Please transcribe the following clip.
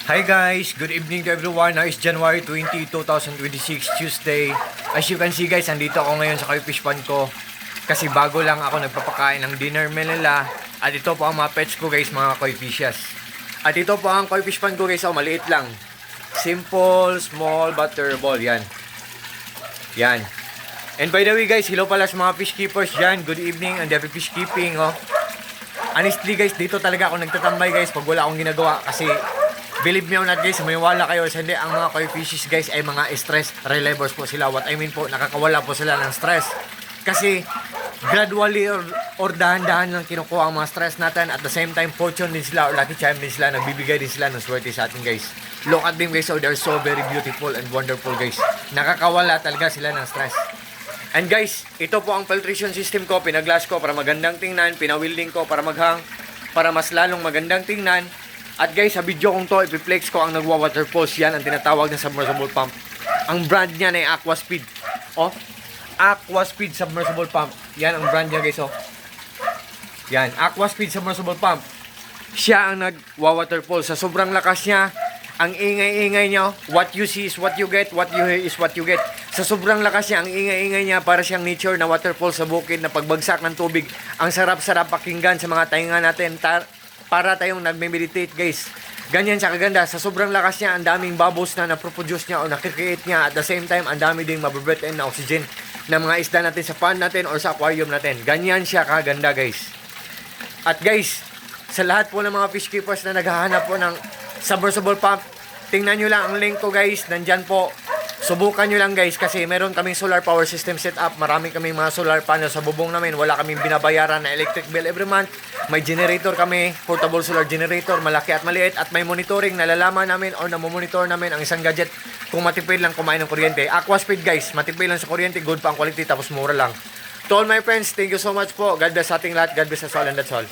Hi guys, good evening to everyone. Now is January 20, 2026, Tuesday. As you can see guys, andito ako ngayon sa Koi Fish Pond ko. Kasi bago lang ako nagpapakain ng dinner meal nila. At ito po ang mga pets ko guys, mga Koi Fishes. At ito po ang Koi Fish Pond ko guys, maliit lang. Simple, small, butterball, yan. Yan. And by the way guys, hello pala sa mga fish keepers dyan. Good evening and happy fish keeping, oh. Honestly guys, dito talaga ako nagtatambay guys pag wala akong ginagawa kasi believe me or not guys, may wala kayo sa hindi. Ang mga Koi Fishes guys ay mga stress relievers po sila. What I mean po, nakakawala po sila ng stress. Kasi gradually or dahan-dahan lang kinukuha ang mga stress natin. At the same time, fortune din sila or lucky charm din sila. Nagbibigay din sila ng swerte sa atin guys. Look at them guys, so they're so very beautiful and wonderful guys. Nakakawala talaga sila ng stress. And guys, ito po ang filtration system ko. Pinaglass ko para magandang tingnan. Pinawilding ko para maghang. Para mas lalong magandang tingnan. At guys, sa video kong to, ipiplex ko ang nagwa-water pulse. Yan ang tinatawag na submersible pump. Ang brand niya ay Aquaspeed. Oh, Aquaspeed submersible pump. Yan ang brand niya guys, oh. Yan, Aquaspeed submersible pump. Siya ang nagwa-water pulse. Sa sobrang lakas niya, ang ingay-ingay niya, what you see is what you get, what you hear is what you get. Sa sobrang lakas niya, ang ingay-ingay niya, para siyang nature na waterfall sa bukid na pagbagsak ng tubig. Ang sarap-sarap pakinggan sa mga tainga natin. Para tayong nagme-meditate guys. Ganyan siya kaganda. Sa sobrang lakas niya, ang daming bubbles na naproproduce niya o nakikreate niya. At the same time, ang dami ding mabibreath in na oxygen na mga isda natin sa pond natin or sa aquarium natin. Ganyan siya kaganda guys. At guys, sa lahat po ng mga fish keepers na naghahanap po ng submersible pump, tingnan nyo lang ang link ko guys. Nandyan po. Subukan nyo lang guys kasi meron kaming solar power system setup. Marami kaming mga solar panel sa bubong namin. Wala kaming binabayaran na electric bill every month. May generator kami, portable solar generator, malaki at maliit. At may monitoring, nalalaman namin or namomonitor namin ang isang gadget kung matipid lang kumain ng kuryente. Aquaspeed guys, matipid lang sa kuryente, good pa ang quality, tapos mura lang. To all my friends, thank you so much po. God bless sa ating lahat. God bless us all, and that's all.